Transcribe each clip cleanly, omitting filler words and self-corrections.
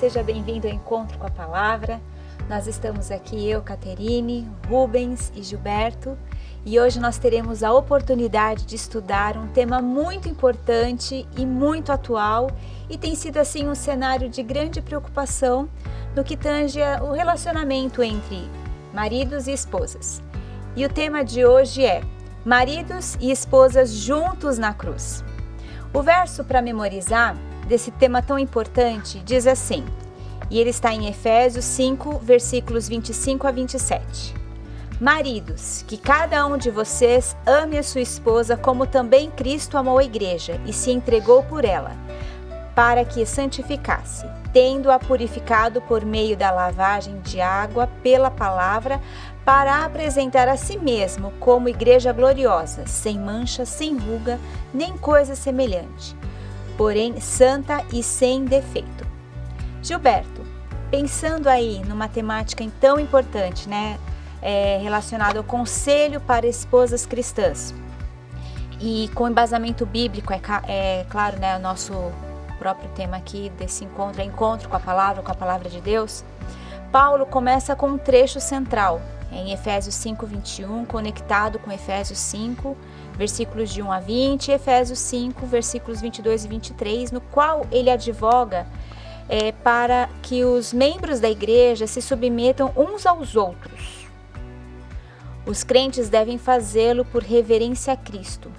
seja bem-vindo ao Encontro com a Palavra. Nós estamos aqui, eu, Caterine, Rubens e Gilberto, e hoje nós teremos a oportunidade de estudar um tema muito importante e muito atual, e tem sido assim um cenário de grande preocupação no que tange o relacionamento entre maridos e esposas. E o tema de hoje é maridos e esposas juntos na cruz. O verso para memorizar desse tema tão importante diz assim, e ele está em Efésios 5, versículos 25 a 27. Maridos, que cada um de vocês ame a sua esposa como também Cristo amou a igreja e se entregou por ela, para que santificasse, tendo-a purificado por meio da lavagem de água pela palavra, para apresentar a si mesmo como igreja gloriosa, sem mancha, sem ruga, nem coisa semelhante, porém santa e sem defeito. Gilberto, pensando aí numa temática tão importante, né, relacionada ao conselho para esposas cristãs, e com embasamento bíblico, é claro, né, o nosso próprio tema aqui desse encontro é encontro com a palavra de Deus, Paulo começa com um trecho central, em Efésios 5, 21, conectado com Efésios 5, versículos de 1 a 20, e Efésios 5, versículos 22 e 23, no qual ele advoga para que os membros da igreja se submetam uns aos outros. Os crentes devem fazê-lo por reverência a Cristo,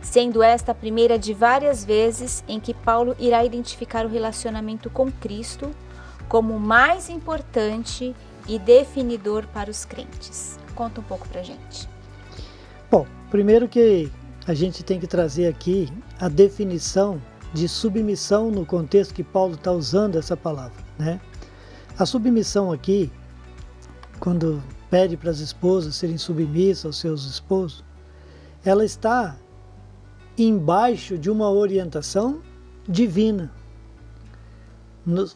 sendo esta a primeira de várias vezes em que Paulo irá identificar o relacionamento com Cristo como o mais importante e definidor para os crentes. Conta um pouco pra gente. Bom, primeiro que a gente tem que trazer aqui a definição de submissão no contexto que Paulo está usando essa palavra, né? A submissão aqui, quando pede para as esposas serem submissas aos seus esposos, ela está embaixo de uma orientação divina.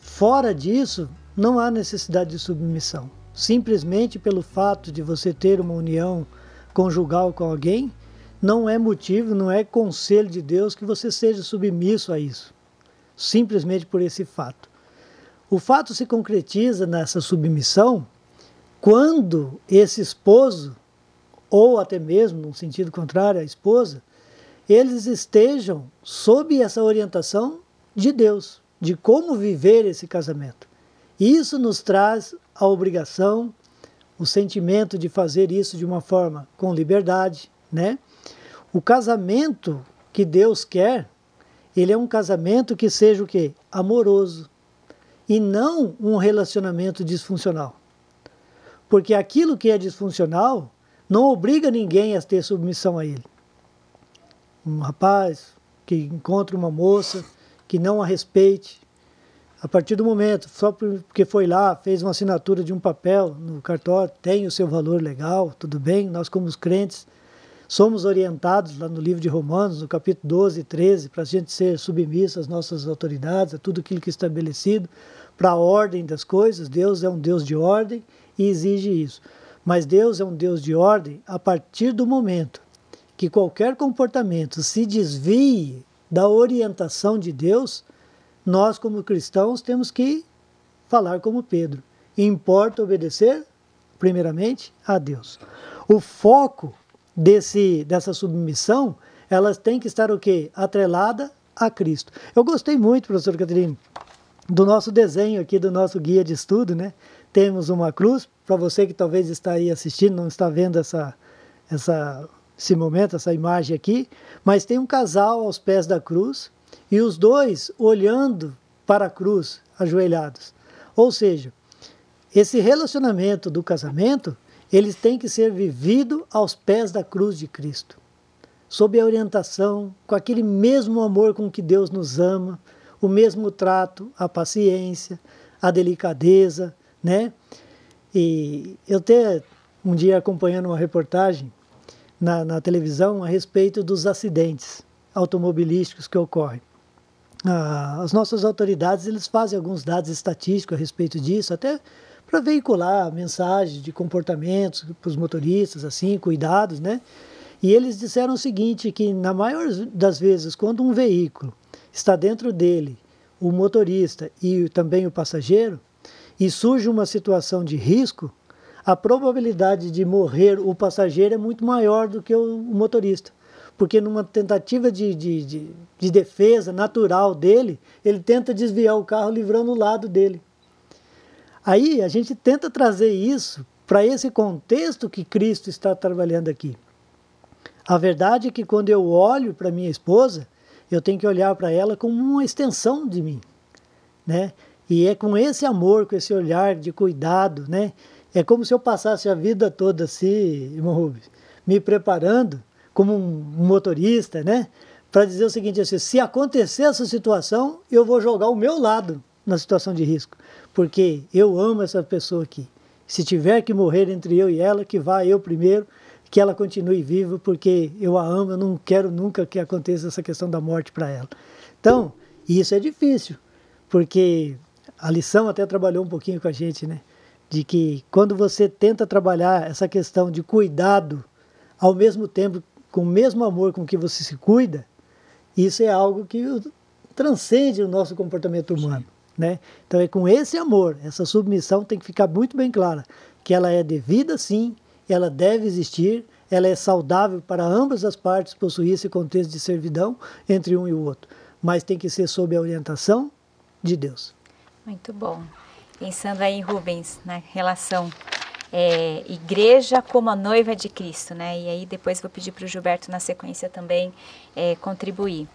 Fora disso, não há necessidade de submissão. Simplesmente pelo fato de você ter uma união conjugal com alguém, não é motivo, não é conselho de Deus que você seja submisso a isso. Simplesmente por esse fato. O fato se concretiza nessa submissão quando esse esposo, ou até mesmo, no sentido contrário, a esposa, eles estejam sob essa orientação de Deus, de como viver esse casamento. Isso nos traz a obrigação, o sentimento de fazer isso de uma forma com liberdade, né? O casamento que Deus quer, ele é um casamento que seja o quê? Amoroso, e não um relacionamento disfuncional. Porque aquilo que é disfuncional não obriga ninguém a ter submissão a ele. Um rapaz que encontra uma moça que não a respeite, a partir do momento, só porque foi lá, fez uma assinatura de um papel no cartório, tem o seu valor legal, tudo bem, nós como os crentes somos orientados lá no livro de Romanos, no capítulo 12 e 13, para a gente ser submisso às nossas autoridades, a tudo aquilo que é estabelecido, para a ordem das coisas. Deus é um Deus de ordem e exige isso. Mas Deus é um Deus de ordem a partir do momento que qualquer comportamento se desvie da orientação de Deus. Nós, como cristãos, temos que falar como Pedro. Importa obedecer, primeiramente, a Deus. O foco dessa submissão, elas têm que estar o quê? Atrelada a Cristo. Eu gostei muito, professor Caterine, do nosso desenho aqui, do nosso guia de estudo, né? Temos uma cruz, para você que talvez está aí assistindo, não está vendo esse momento, essa imagem aqui, mas tem um casal aos pés da cruz, e os dois olhando para a cruz, ajoelhados. Ou seja, esse relacionamento do casamento, eles têm que ser vivido aos pés da cruz de Cristo. Sob a orientação, com aquele mesmo amor com que Deus nos ama, o mesmo trato, a paciência, a delicadeza, né? E eu até um dia acompanhando uma reportagem na televisão a respeito dos acidentes automobilísticos que ocorrem. As nossas autoridades, eles fazem alguns dados estatísticos a respeito disso, até para veicular mensagens de comportamentos para os motoristas, assim, cuidados, né? E eles disseram o seguinte, que na maior das vezes, quando um veículo está dentro dele o motorista e também o passageiro, e surge uma situação de risco, a probabilidade de morrer o passageiro é muito maior do que o motorista. Porque numa tentativa de defesa natural dele, ele tenta desviar o carro livrando o lado dele. Aí a gente tenta trazer isso para esse contexto que Cristo está trabalhando aqui. A verdade é que quando eu olho para minha esposa, eu tenho que olhar para ela como uma extensão de mim, né? E é com esse amor, com esse olhar de cuidado, né? É como se eu passasse a vida toda assim, irmão Rubens, me preparando como um motorista, né? Para dizer o seguinte, assim, se acontecer essa situação, eu vou jogar o meu lado na situação de risco, porque eu amo essa pessoa aqui. Se tiver que morrer entre eu e ela, que vá eu primeiro, que ela continue viva, porque eu a amo, eu não quero nunca que aconteça essa questão da morte para ela. Então, isso é difícil, porque a lição até trabalhou um pouquinho com a gente, né? De que quando você tenta trabalhar essa questão de cuidado, ao mesmo tempo, com o mesmo amor com que você se cuida, isso é algo que transcende o nosso comportamento humano, né? Então é com esse amor, essa submissão tem que ficar muito bem clara, que ela é devida sim, ela deve existir, ela é saudável para ambas as partes possuir esse contexto de servidão entre um e o outro, mas tem que ser sob a orientação de Deus. Muito bom. Pensando aí, Rubens, na relação igreja como a noiva de Cristo, né? E aí depois vou pedir para o Gilberto na sequência também contribuir.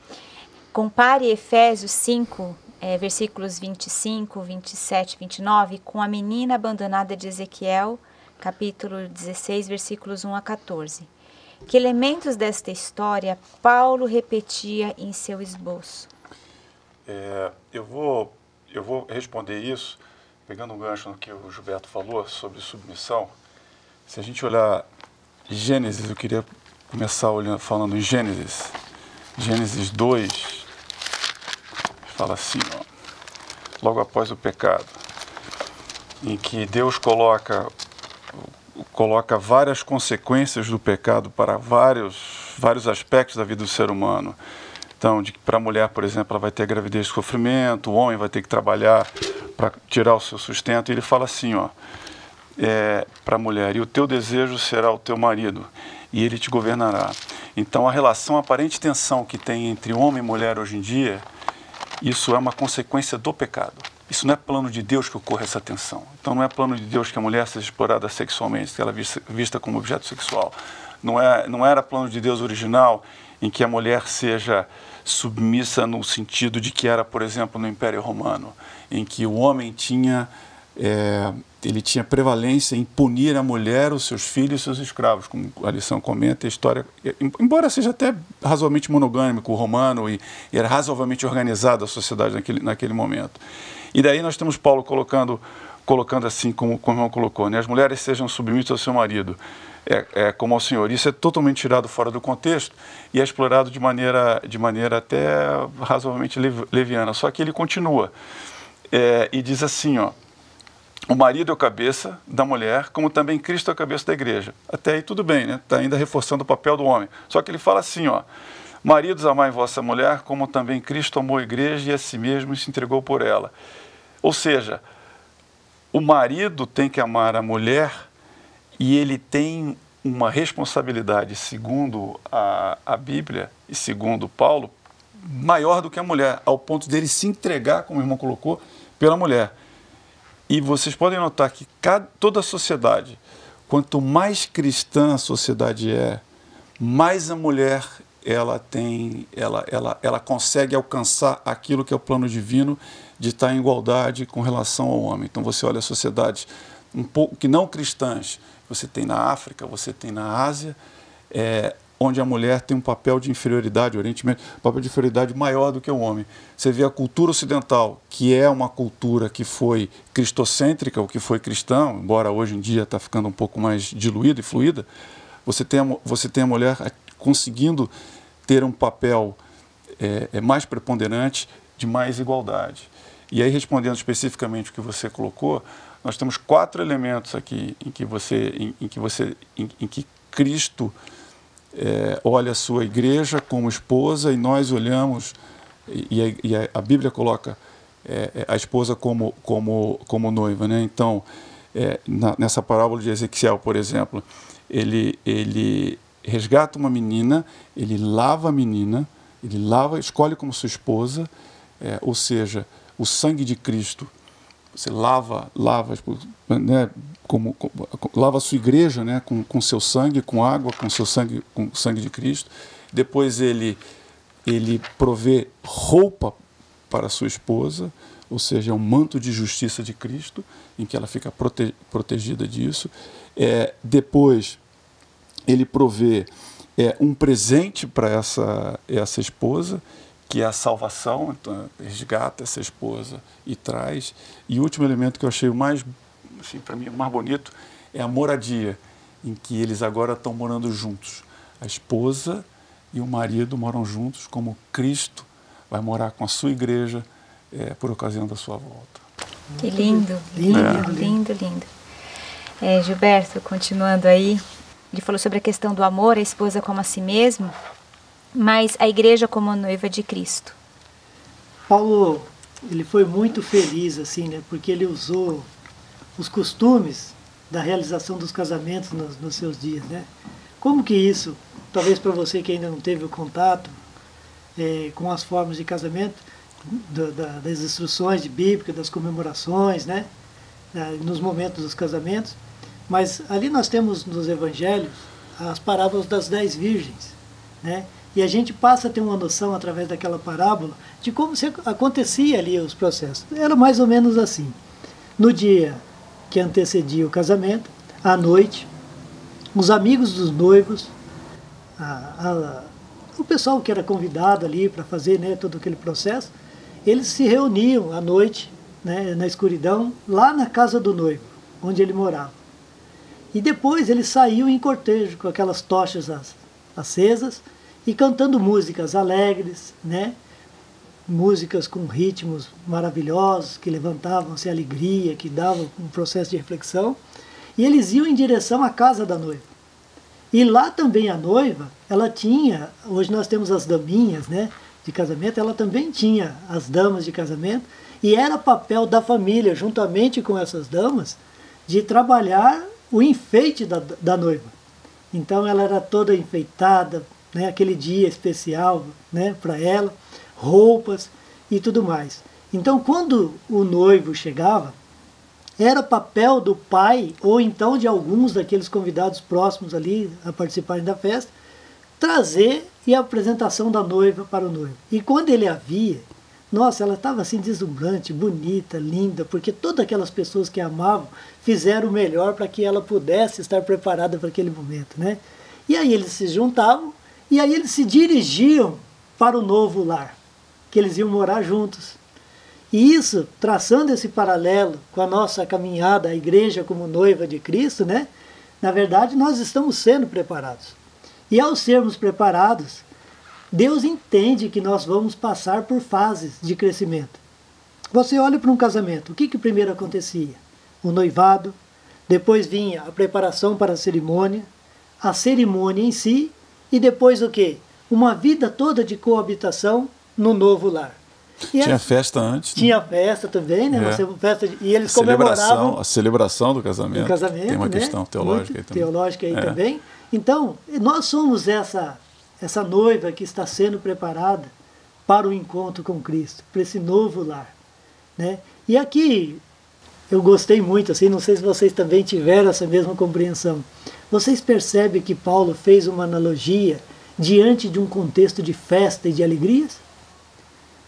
Compare Efésios 5, versículos 25, 27, 29, com a menina abandonada de Ezequiel, capítulo 16, versículos 1 a 14. Que elementos desta história Paulo repetia em seu esboço? Eu vou responder isso pegando um gancho no que o Gilberto falou sobre submissão. Se a gente olhar Gênesis, eu queria começar falando em Gênesis 2, fala assim, ó, logo após o pecado, em que Deus coloca várias consequências do pecado para vários aspectos da vida do ser humano. Então, para a mulher, por exemplo, ela vai ter gravidez e sofrimento, o homem vai ter que trabalhar para tirar o seu sustento. E ele fala assim, ó, para a mulher, e o teu desejo será o teu marido, e ele te governará. Então, a relação, a aparente tensão que tem entre homem e mulher hoje em dia, isso é uma consequência do pecado. Isso não é plano de Deus que ocorra essa tensão. Então, não é plano de Deus que a mulher seja explorada sexualmente, que ela é vista como objeto sexual. Não era plano de Deus original em que a mulher seja submissa no sentido de que era, por exemplo, no Império Romano, em que o homem tinha prevalência em punir a mulher, os seus filhos e seus escravos, como a lição comenta, a história, embora seja até razoavelmente monogâmico o romano e era razoavelmente organizada a sociedade naquele momento. E daí nós temos Paulo colocando assim, como o irmão colocou, né? As mulheres sejam submissas ao seu marido, como ao Senhor. Isso é totalmente tirado fora do contexto e é explorado de maneira até razoavelmente leviana. Só que ele continua e diz assim, ó, o marido é o cabeça da mulher, como também Cristo é o cabeça da igreja. Até aí tudo bem, né? Está ainda reforçando o papel do homem. Só que ele fala assim, ó, maridos, amai vossa mulher, como também Cristo amou a igreja e a si mesmo se entregou por ela. Ou seja, o marido tem que amar a mulher e ele tem uma responsabilidade, segundo a Bíblia e segundo Paulo, maior do que a mulher, ao ponto dele se entregar, como o irmão colocou, pela mulher. E vocês podem notar que toda a sociedade, quanto mais cristã a sociedade mais a mulher ela consegue alcançar aquilo que é o plano divino de estar em igualdade com relação ao homem. Então você olha sociedades um pouco que não cristãs, você tem na África, você tem na Ásia, onde a mulher tem um papel de inferioridade, Oriente Médio, um papel de inferioridade maior do que o homem. Você vê a cultura ocidental, que é uma cultura que foi cristocêntrica, ou que foi cristã, embora hoje em dia está ficando um pouco mais diluída e fluida, você tem a mulher conseguindo ter um papel mais preponderante, de mais igualdade. E aí, respondendo especificamente o que você colocou, nós temos 4 elementos aqui em que Cristo olha a sua igreja como esposa e nós olhamos, e a Bíblia coloca a esposa como noiva, né? Então, nessa parábola de Ezequiel, por exemplo, ele resgata uma menina, ele lava a menina, escolhe como sua esposa, ou seja, o sangue de Cristo, você lava, né, lava a sua igreja, né, com seu sangue, com água, com o sangue de Cristo. Depois ele provê roupa para a sua esposa, ou seja, um manto de justiça de Cristo, em que ela fica protegida disso. Depois ele provê um presente para essa esposa, que é a salvação. Então resgata essa esposa e traz. E o último elemento que eu achei para mim, o mais bonito, é a moradia, em que eles agora estão morando juntos. A esposa e o marido moram juntos, como Cristo vai morar com a sua igreja por ocasião da sua volta. Que lindo, lindo. Gilberto, continuando aí, ele falou sobre a questão do amor, a esposa como a si mesmo, mas a igreja como a noiva de Cristo. Paulo, ele foi muito feliz, assim, né? Porque ele usou os costumes da realização dos casamentos nos seus dias, né? Como que isso, talvez para você que ainda não teve o contato com as formas de casamento, das instruções bíblicas, das comemorações, né? Nos momentos dos casamentos, mas ali nós temos nos evangelhos as parábolas das 10 virgens, né? E a gente passa a ter uma noção, através daquela parábola, de como acontecia ali os processos. Era mais ou menos assim. No dia que antecedia o casamento, à noite, os amigos dos noivos, o pessoal que era convidado ali para fazer, né, todo aquele processo, eles se reuniam à noite, né, na escuridão, lá na casa do noivo, onde ele morava. E depois eles saíam em cortejo, com aquelas tochas acesas, e cantando músicas alegres, né? Músicas com ritmos maravilhosos, que levantavam-se a alegria, que davam um processo de reflexão. E eles iam em direção à casa da noiva. E lá também a noiva, ela tinha, hoje nós temos as daminhas, né, de casamento, ela também tinha as damas de casamento, e era papel da família, juntamente com essas damas, de trabalhar o enfeite da noiva. Então ela era toda enfeitada, né, aquele dia especial, né, para ela, roupas e tudo mais. Então, quando o noivo chegava, era papel do pai, ou então de alguns daqueles convidados próximos ali a participarem da festa, trazer a apresentação da noiva para o noivo. E quando ele a via, nossa, ela estava assim deslumbrante, bonita, linda, porque todas aquelas pessoas que a amavam fizeram o melhor para que ela pudesse estar preparada para aquele momento, né? E aí eles se juntavam, e aí eles se dirigiam para o novo lar, que eles iam morar juntos. E isso, traçando esse paralelo com a nossa caminhada, a igreja como noiva de Cristo, né? Na verdade, nós estamos sendo preparados. E ao sermos preparados, Deus entende que nós vamos passar por fases de crescimento. Você olha para um casamento, o que primeiro acontecia? O noivado, depois vinha a preparação para a cerimônia em si, e depois o quê? Uma vida toda de coabitação no novo lar. E tinha festa antes. Tinha festa também, né? E eles comemoravam a celebração do casamento. Tem uma questão teológica aí também. Teológica aí também. Então, nós somos essa noiva que está sendo preparada para o encontro com Cristo, para esse novo lar, né? E aqui eu gostei muito, assim, não sei se vocês também tiveram essa mesma compreensão. Vocês percebem que Paulo fez uma analogia diante de um contexto de festa e de alegrias?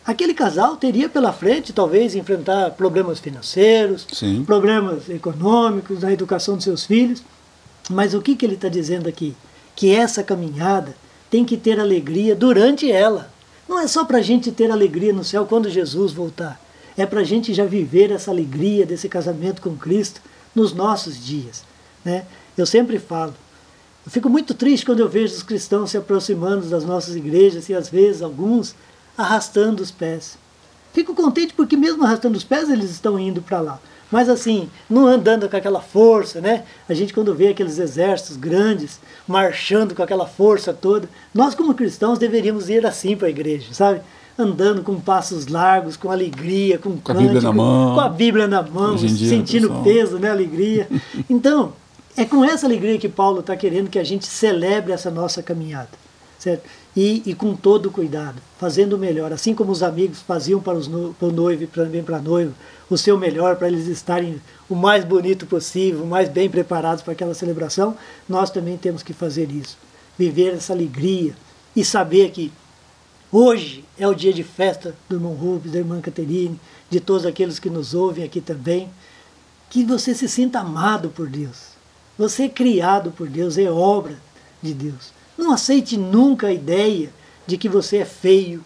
Aquele casal teria pela frente, talvez, enfrentar problemas financeiros, sim, problemas econômicos, na educação dos seus filhos. Mas o que ele está dizendo aqui? Que essa caminhada tem que ter alegria durante ela. Não é só para a gente ter alegria no céu quando Jesus voltar. É para a gente já viver essa alegria desse casamento com Cristo nos nossos dias, né? Eu sempre falo, eu fico muito triste quando eu vejo os cristãos se aproximando das nossas igrejas e às vezes alguns arrastando os pés. Fico contente porque mesmo arrastando os pés eles estão indo para lá. Mas assim, não andando com aquela força, né? A gente quando vê aqueles exércitos grandes, marchando com aquela força toda, nós como cristãos deveríamos ir assim para a igreja, sabe? andando com passos largos, com alegria, com a Bíblia na mão, com a Bíblia na mão, sentindo peso, né, alegria. Então, é com essa alegria que Paulo está querendo que a gente celebre essa nossa caminhada, certo? E com todo cuidado, fazendo o melhor, assim como os amigos faziam para o noivo e também para a noiva, o seu melhor para eles estarem o mais bonito possível, o mais bem preparados para aquela celebração, nós também temos que fazer isso, viver essa alegria e saber que hoje é o dia de festa do irmão Rubens, da irmã Caterine, de todos aqueles que nos ouvem aqui também, que você se sinta amado por Deus. Você é criado por Deus, é obra de Deus. Não aceite nunca a ideia de que você é feio,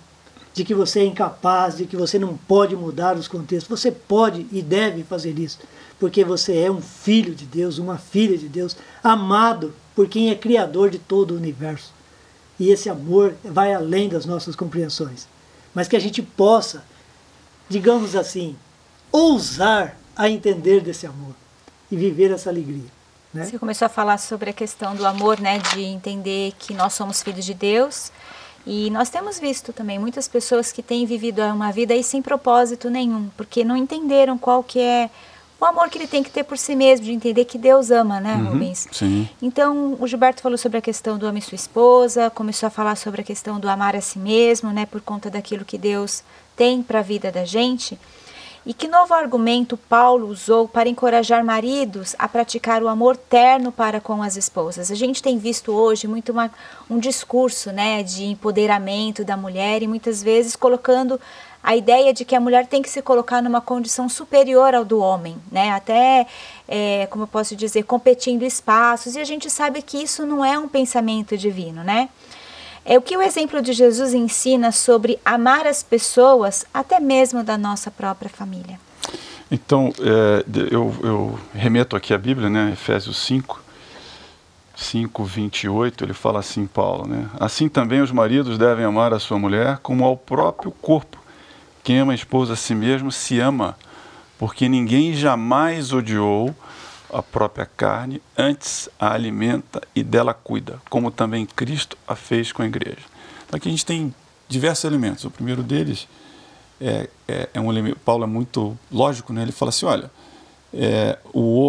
de que você é incapaz, de que você não pode mudar os contextos. Você pode e deve fazer isso, porque você é um filho de Deus, uma filha de Deus, amado por quem é criador de todo o universo. E esse amor vai além das nossas compreensões. Mas que a gente possa, digamos assim, ousar a entender desse amor e viver essa alegria. Né? Você começou a falar sobre a questão do amor, né, de entender que nós somos filhos de Deus, e nós temos visto também muitas pessoas que têm vivido uma vida aí sem propósito nenhum, porque não entenderam qual que é o amor que ele tem que ter por si mesmo, de entender que Deus ama, né, Rubens? Sim. Então, o Gilberto falou sobre a questão do ame sua esposa, começou a falar sobre a questão do amar a si mesmo, né, por conta daquilo que Deus tem para a vida da gente. E que novo argumento Paulo usou para encorajar maridos a praticar o amor terno para com as esposas? A gente tem visto hoje muito um discurso, né, de empoderamento da mulher e muitas vezes colocando a ideia de que a mulher tem que se colocar numa condição superior ao do homem, né, até, como eu posso dizer, competindo espaços, e a gente sabe que isso não é um pensamento divino, né? O que o exemplo de Jesus ensina sobre amar as pessoas, até mesmo da nossa própria família? Então, eu remeto aqui à Bíblia, né, Efésios 5, 28, ele fala assim, Paulo, né? Assim também os maridos devem amar a sua mulher como ao próprio corpo. Quem ama a esposa a si mesmo se ama, porque ninguém jamais odiou a própria carne, antes a alimenta e dela cuida, como também Cristo a fez com a igreja. Então aqui a gente tem diversos elementos. O primeiro deles é um elemento, Paulo é muito lógico, né? Ele fala assim, olha,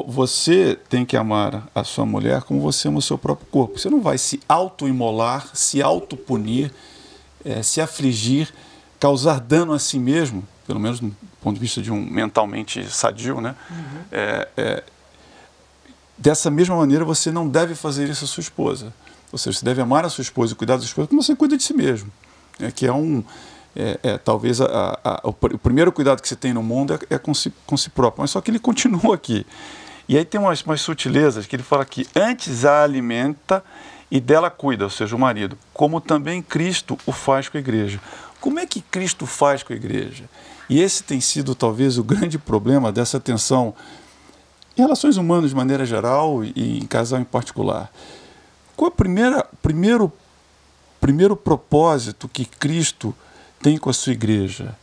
você tem que amar a sua mulher como você ama o seu próprio corpo. Você não vai se auto-imolar, se auto-punir, se afligir, causar dano a si mesmo, pelo menos do ponto de vista de um mentalmente sadio, né? Dessa mesma maneira, você não deve fazer isso à sua esposa. Ou seja, você deve amar a sua esposa e cuidar da sua esposa como você cuida de si mesmo. Que talvez o primeiro cuidado que você tem no mundo é com si próprio. Mas só que ele continua aqui. E aí tem umas sutilezas que ele fala que antes a alimenta e dela cuida, ou seja, o marido, como também Cristo o faz com a igreja. Como é que Cristo faz com a igreja? E esse tem sido talvez o grande problema dessa tensão em relações humanas de maneira geral e em casal em particular. Qual é o primeiro propósito que Cristo tem com a sua igreja?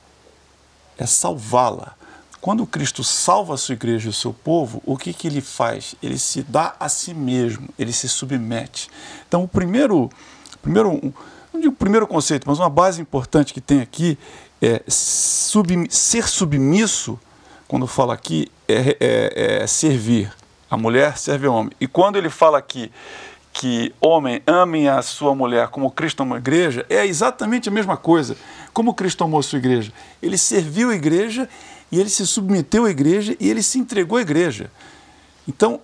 É salvá-la. Quando Cristo salva a sua igreja e o seu povo, o que ele faz? Ele se dá a si mesmo, ele se submete. Então, não digo o primeiro conceito, mas uma base importante que tem aqui é ser submisso. Quando fala aqui, servir. A mulher serve ao homem. E quando ele fala aqui que homem amem a sua mulher como Cristo amou a igreja, é exatamente a mesma coisa. Como Cristo amou a sua igreja? Ele serviu a igreja e ele se submeteu à igreja e ele se entregou à igreja. Então,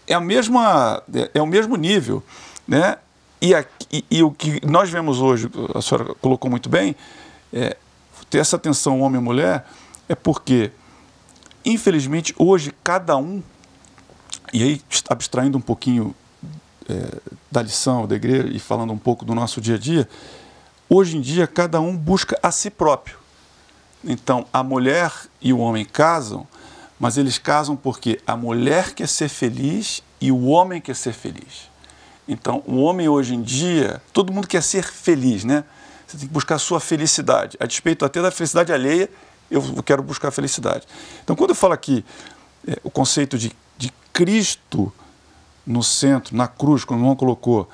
é o mesmo nível, né? E o que nós vemos hoje, a senhora colocou muito bem, ter essa tensão homem e mulher, é porque infelizmente, hoje, cada um, e aí abstraindo um pouquinho da lição da igreja e falando um pouco do nosso dia a dia, hoje em dia, cada um busca a si próprio. Então, a mulher e o homem casam, mas eles casam porque a mulher quer ser feliz e o homem quer ser feliz. Então, o homem hoje em dia, todo mundo quer ser feliz, né? Você tem que buscar a sua felicidade, a despeito até da felicidade alheia. Eu quero buscar a felicidade. Então, quando eu falo aqui o conceito de Cristo no centro, na cruz, como o irmão colocou,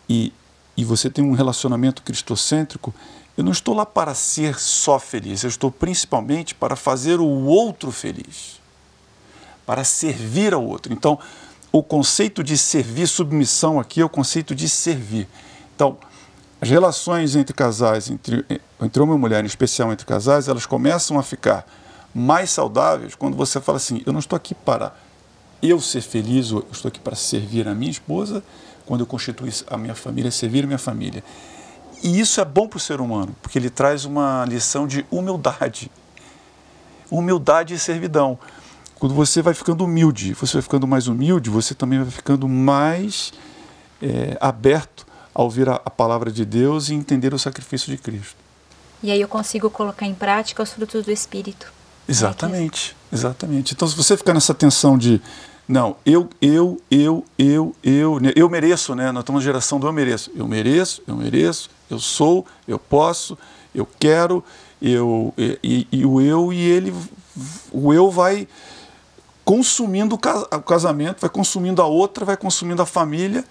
e você tem um relacionamento cristocêntrico, eu não estou lá para ser só feliz, eu estou principalmente para fazer o outro feliz, para servir ao outro. Então, o conceito de servir, submissão aqui é o conceito de servir. Então, as relações entre casais, entre homem e mulher, em especial entre casais, elas começam a ficar mais saudáveis quando você fala assim, eu não estou aqui para eu ser feliz, eu estou aqui para servir a minha esposa, quando eu constituo a minha família, servir a minha família. E isso é bom para o ser humano, porque ele traz uma lição de humildade. Humildade e servidão. Quando você vai ficando humilde, você vai ficando mais humilde, você também vai ficando mais aberto a ouvir a palavra de Deus e entender o sacrifício de Cristo. E aí eu consigo colocar em prática os frutos do Espírito. Exatamente, exatamente. Então, se você ficar nessa tensão de, não, eu mereço, né? Nós estamos na geração do eu mereço, eu sou, eu posso, eu quero, o eu vai consumindo o casamento, vai consumindo a outra, vai consumindo a família.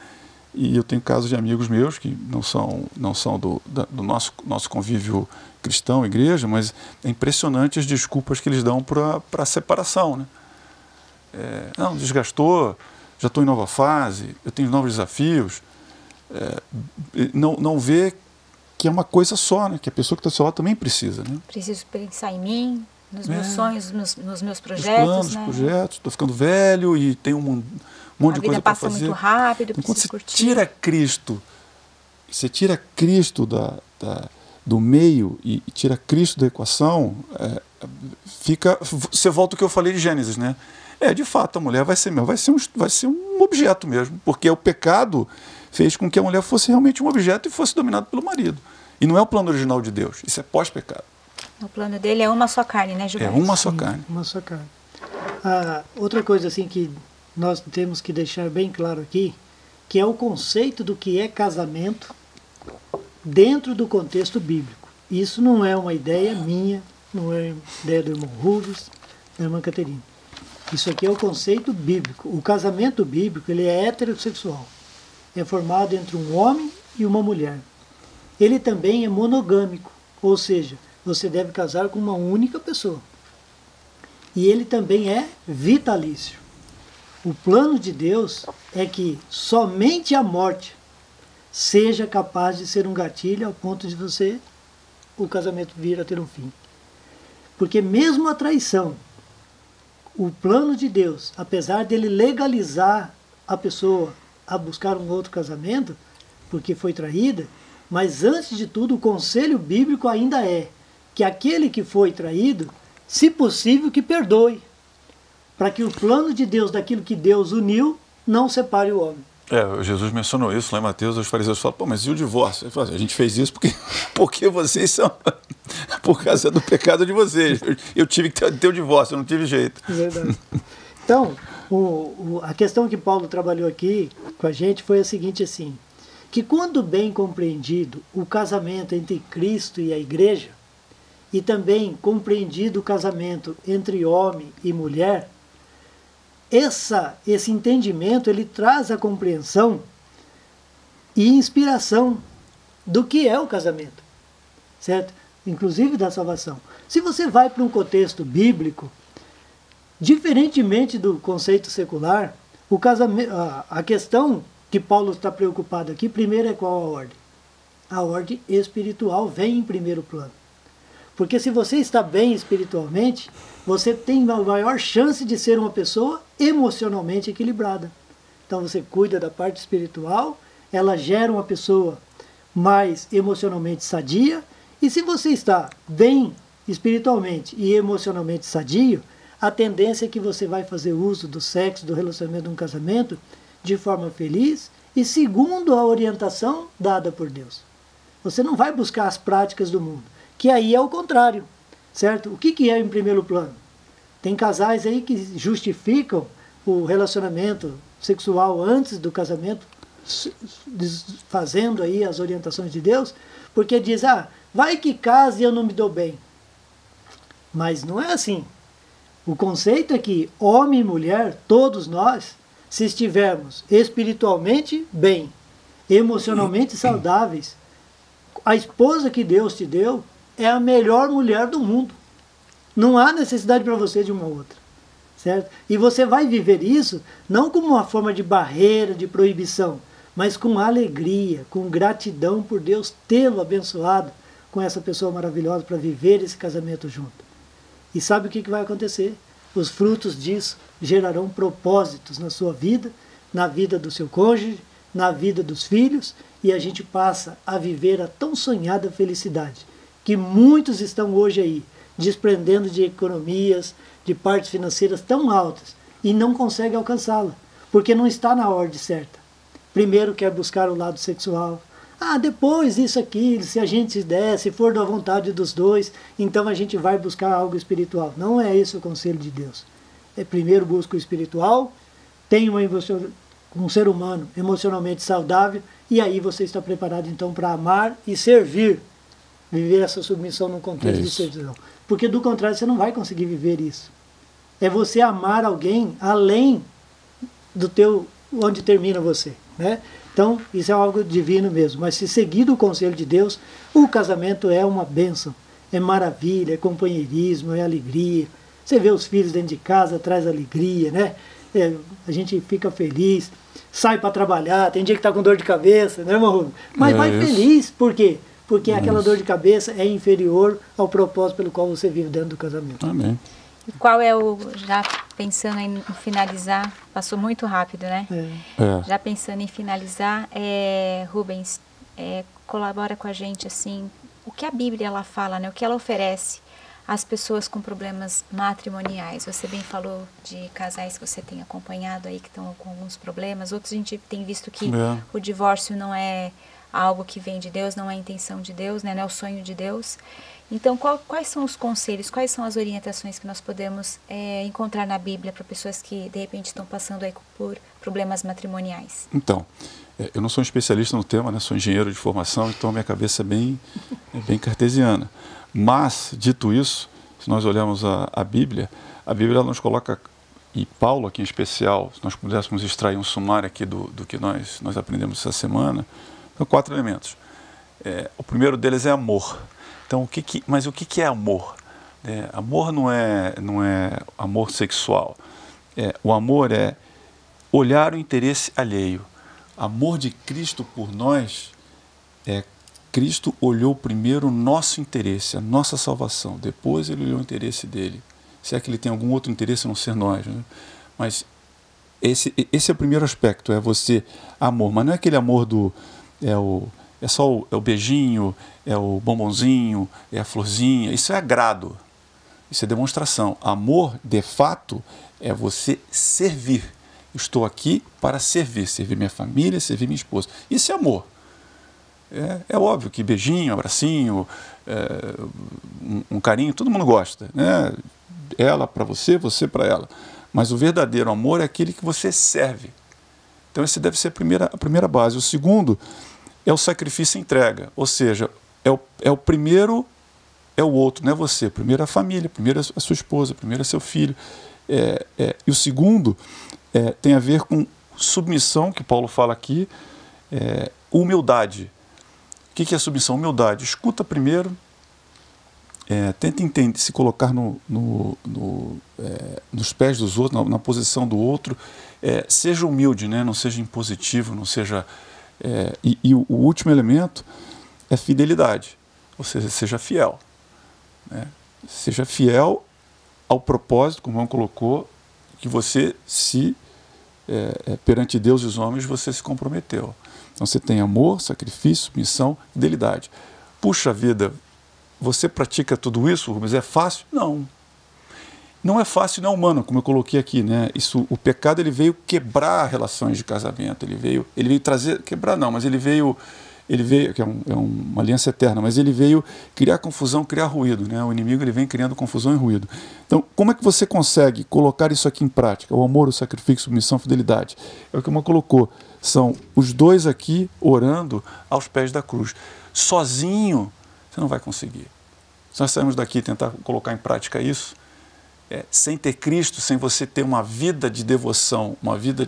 E eu tenho casos de amigos meus que não são do nosso convívio cristão, igreja, mas é impressionante as desculpas que eles dão para a separação, né? Não, desgastou, já estou em nova fase, eu tenho novos desafios. Não vê que é uma coisa só, né? Que a pessoa que está ao seu lado também precisa, né? Preciso pensar em mim, nos meus sonhos, nos meus projetos, planos, né? Projetos, estou ficando velho e tenho um monte de coisa para fazer. A vida passa muito rápido, então, quando preciso você curtir. tira Cristo do meio e tira Cristo da equação, você volta ao que eu falei de Gênesis, né? De fato, a mulher vai ser um objeto mesmo, porque o pecado fez com que a mulher fosse realmente um objeto e fosse dominado pelo marido. E não é o plano original de Deus, isso é pós-pecado. O plano dele é uma só carne, né, Gilberto? É uma só carne. Uma só carne. Outra coisa assim que nós temos que deixar bem claro aqui, que é o conceito do que é casamento dentro do contexto bíblico. Isso não é uma ideia minha, não é ideia do irmão Rubens, da irmã Caterina. Isso aqui é o conceito bíblico. O casamento bíblico, ele é heterossexual. É formado entre um homem e uma mulher. Ele também é monogâmico, ou seja, você deve casar com uma única pessoa. E ele também é vitalício. O plano de Deus é que somente a morte seja capaz de ser um gatilho ao ponto de o casamento vir a ter um fim. Porque mesmo a traição, o plano de Deus, apesar dele legalizar a pessoa a buscar um outro casamento, porque foi traída, mas antes de tudo o conselho bíblico ainda é que aquele que foi traído, se possível, que perdoe, para que o plano de Deus, daquilo que Deus uniu, não separe o homem. Jesus mencionou isso lá em Mateus, os fariseus falam, mas e o divórcio? Ele fala, a gente fez isso porque vocês são, por causa do pecado de vocês. Eu tive que ter o divórcio, eu não tive jeito. Verdade. Então, a questão que Paulo trabalhou aqui com a gente foi a seguinte assim, que quando bem compreendido o casamento entre Cristo e a igreja, e também compreendido o casamento entre homem e mulher, esse entendimento ele traz a compreensão e inspiração do que é o casamento, certo? Inclusive da salvação. Se você vai para um contexto bíblico, diferentemente do conceito secular, o casamento, a questão que Paulo está preocupado aqui, primeiro é qual a ordem? A ordem espiritual vem em primeiro plano. Porque se você está bem espiritualmente, você tem uma maior chance de ser uma pessoa emocionalmente equilibrada. Então você cuida da parte espiritual, ela gera uma pessoa mais emocionalmente sadia, e se você está bem espiritualmente e emocionalmente sadio, a tendência é que você vai fazer uso do sexo, do relacionamento de um casamento, de forma feliz e segundo a orientação dada por Deus. Você não vai buscar as práticas do mundo, que aí é o contrário, certo? O que é em primeiro plano? Tem casais aí que justificam o relacionamento sexual antes do casamento, fazendo aí as orientações de Deus, porque diz, vai que case e eu não me dou bem. Mas não é assim. O conceito é que homem e mulher, todos nós, se estivermos espiritualmente bem, emocionalmente saudáveis, a esposa que Deus te deu é a melhor mulher do mundo. Não há necessidade para você de uma outra. Certo? E você vai viver isso não como uma forma de barreira, de proibição, mas com alegria, com gratidão por Deus tê-lo abençoado com essa pessoa maravilhosa para viver esse casamento junto. E sabe o que vai acontecer? Os frutos disso gerarão propósitos na sua vida, na vida do seu cônjuge, na vida dos filhos, e a gente passa a viver a tão sonhada felicidade que muitos estão hoje aí desprendendo de economias, de partes financeiras tão altas e não conseguem alcançá-la, porque não está na ordem certa. Primeiro quer buscar o lado sexual, depois isso aqui, se a gente der, se for da vontade dos dois, então a gente vai buscar algo espiritual. Não é esse o conselho de Deus. Primeiro busca o espiritual, tenha um ser humano emocionalmente saudável, e aí você está preparado então para amar e servir, viver essa submissão no contexto de servidão. Porque do contrário você não vai conseguir viver isso. É você amar alguém além do onde termina você, né? Então, isso é algo divino mesmo. Mas se seguir o conselho de Deus, o casamento é uma bênção. É maravilha, é companheirismo, é alegria. Você vê os filhos dentro de casa, traz alegria, né? A gente fica feliz, sai para trabalhar, tem dia que está com dor de cabeça, né, irmão Rubens? Mas vai feliz, por quê? Porque aquela dor de cabeça é inferior ao propósito pelo qual você vive dentro do casamento. Amém. E qual é já pensando em finalizar, passou muito rápido, né? Já pensando em finalizar, Rubens, colabora com a gente, assim, o que a Bíblia ela fala, né? O que ela oferece às pessoas com problemas matrimoniais. Você bem falou de casais que você tem acompanhado aí, que estão com alguns problemas. Outros a gente tem visto que o divórcio não é algo que vem de Deus, não é a intenção de Deus, né? Não é o sonho de Deus. Então, quais são os conselhos, quais são as orientações que nós podemos encontrar na Bíblia para pessoas que, de repente, estão passando aí por problemas matrimoniais? Então, eu não sou um especialista no tema, né? Sou engenheiro de formação, então a minha cabeça é bem cartesiana. Mas, dito isso, se nós olharmos a Bíblia ela nos coloca, e Paulo aqui em especial, se nós pudéssemos extrair um sumário aqui do que nós aprendemos essa semana, são 4 elementos. O primeiro deles é amor. Então, mas o que é amor? Amor não é amor sexual. O amor é olhar o interesse alheio. Amor de Cristo por nós Cristo olhou primeiro o nosso interesse, a nossa salvação. Depois ele olhou o interesse dele. Se é que ele tem algum outro interesse a não ser nós, né? Mas esse é o primeiro aspecto, é você amor. Mas não é aquele amor só o beijinho, é o bombonzinho, é a florzinha. Isso é agrado, isso é demonstração. Amor, de fato, é você servir. Eu estou aqui para servir minha família, servir minha esposa. Isso é amor. É óbvio que beijinho, abracinho, um carinho, todo mundo gosta, né? Ela para você, você para ela. Mas o verdadeiro amor é aquele que você serve. Então esse deve ser a primeira base. O segundo é o sacrifício e entrega, ou seja, é o primeiro, é o outro, não é você. Primeiro a família, primeiro a sua esposa, primeiro é seu filho. E o segundo tem a ver com submissão, que Paulo fala aqui, humildade. O que é submissão? Humildade. Escuta primeiro, tenta entender, se colocar nos pés dos outros, na posição do outro. Seja humilde, né? Não seja impositivo, não seja... E o último elemento é fidelidade, ou seja, seja fiel. Né? Seja fiel ao propósito, como o João colocou, que você perante Deus e os homens, você se comprometeu. Então você tem amor, sacrifício, missão, fidelidade. Puxa vida, você pratica tudo isso, Rubens? É fácil? Não. Não é fácil, não é humano, como eu coloquei aqui, né? O pecado ele veio quebrar relações de casamento, ele veio trazer, quebrar não, mas ele veio, que é uma aliança eterna, mas ele veio criar confusão, criar ruído, né? O inimigo ele vem criando confusão e ruído. Então, como é que você consegue colocar isso aqui em prática? O amor, o sacrifício, submissão, fidelidade. É o que uma colocou. São os dois aqui orando aos pés da cruz. Sozinho, você não vai conseguir. Se nós sairmos daqui e tentar colocar em prática isso, sem ter Cristo, sem você ter uma vida de devoção, uma vida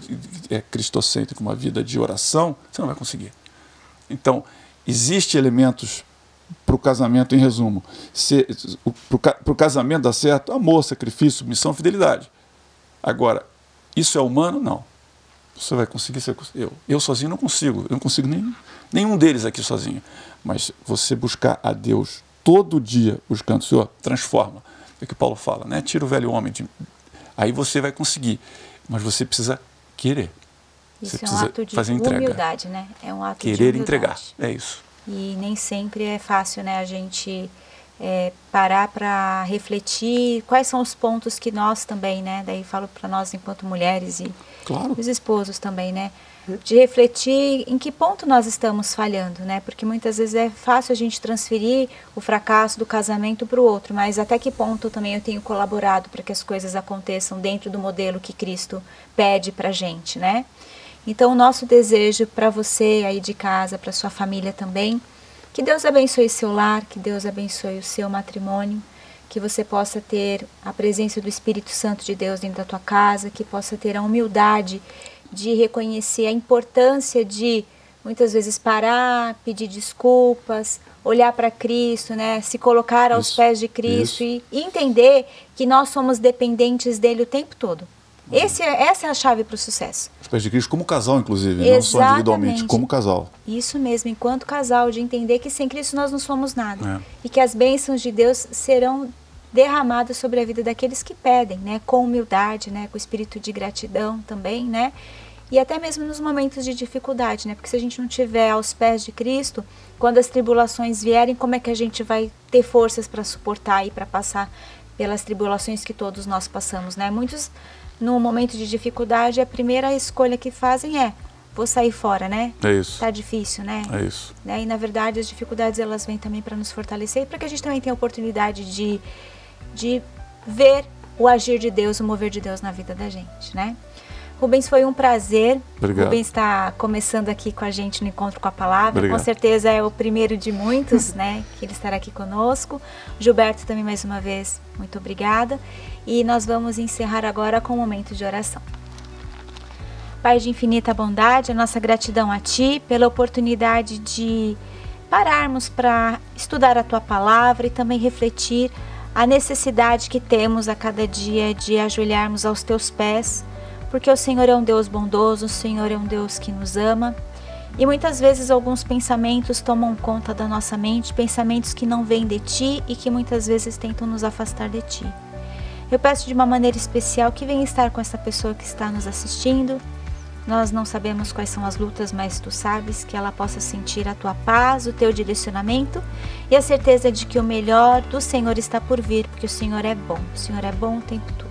cristocêntrica, uma vida de oração, você não vai conseguir. Então, existem elementos para o casamento, em resumo, para o casamento dar certo, amor, sacrifício, submissão, fidelidade. Agora, isso é humano? Não. Você vai conseguir ser eu sozinho não consigo. Eu não consigo nenhum deles aqui sozinho. Mas você buscar a Deus todo dia, buscando o Senhor, transforma. É o que Paulo fala, né? Tira o velho homem. Aí você vai conseguir. Mas você precisa querer. Isso você é um precisa ato de fazer entrega. humildade, né? É um ato de querer humildade. entregar. É isso. E nem sempre é fácil, né, a gente parar para refletir quais são os pontos que nós também, né, daí falo para nós enquanto mulheres e Claro. os esposos também, né, de refletir em que ponto nós estamos falhando, né, porque muitas vezes é fácil a gente transferir o fracasso do casamento para o outro, mas até que ponto também eu tenho colaborado para que as coisas aconteçam dentro do modelo que Cristo pede para a gente, né. Então, o nosso desejo para você aí de casa, para sua família também, que Deus abençoe seu lar, que Deus abençoe o seu matrimônio, que você possa ter a presença do Espírito Santo de Deus dentro da tua casa, que possa ter a humildade de reconhecer a importância de, muitas vezes, parar, pedir desculpas, olhar para Cristo, né? Se colocar aos pés de Cristo e entender que nós somos dependentes dele o tempo todo. Essa é a chave para o sucesso. Os pés de Cristo como casal, inclusive, não só individualmente, como casal. Isso mesmo, enquanto casal, de entender que sem Cristo nós não somos nada. E que as bênçãos de Deus serão derramadas sobre a vida daqueles que pedem, né? Com humildade, né? Com espírito de gratidão também, né? E até mesmo nos momentos de dificuldade, né? Porque se a gente não estiver aos pés de Cristo, quando as tribulações vierem, como é que a gente vai ter forças para suportar e para passar pelas tribulações que todos nós passamos, né? Muitos, no momento de dificuldade, a primeira escolha que fazem é: vou sair fora, né? É isso. Tá difícil, né? É isso. E na verdade as dificuldades elas vêm também para nos fortalecer e para que a gente também tenha a oportunidade de ver o agir de Deus, o mover de Deus na vida da gente, né? Rubens, foi um prazer. Obrigado. Rubens está começando aqui com a gente no Encontro com a Palavra. Obrigado. Com certeza é o primeiro de muitos, né? Que ele estará aqui conosco. Gilberto também, mais uma vez, muito obrigada. E nós vamos encerrar agora com um momento de oração. Pai de infinita bondade, a nossa gratidão a Ti pela oportunidade de pararmos para estudar a Tua Palavra e também refletir a necessidade que temos a cada dia de ajoelharmos aos Teus pés, porque o Senhor é um Deus bondoso, o Senhor é um Deus que nos ama. E muitas vezes alguns pensamentos tomam conta da nossa mente, pensamentos que não vêm de Ti e que muitas vezes tentam nos afastar de Ti. Eu peço de uma maneira especial que venha estar com essa pessoa que está nos assistindo. Nós não sabemos quais são as lutas, mas Tu sabes, que ela possa sentir a Tua paz, o Teu direcionamento e a certeza de que o melhor do Senhor está por vir, porque o Senhor é bom o tempo todo.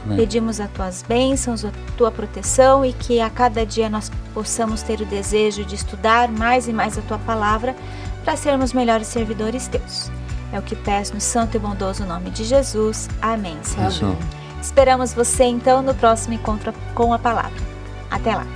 Amém. Pedimos as Tuas bênçãos, a Tua proteção e que a cada dia nós possamos ter o desejo de estudar mais e mais a Tua Palavra para sermos melhores servidores Teus. É o que peço no santo e bondoso nome de Jesus. Amém, Senhor. Isso. Esperamos você então no próximo Encontro com a Palavra. Até lá!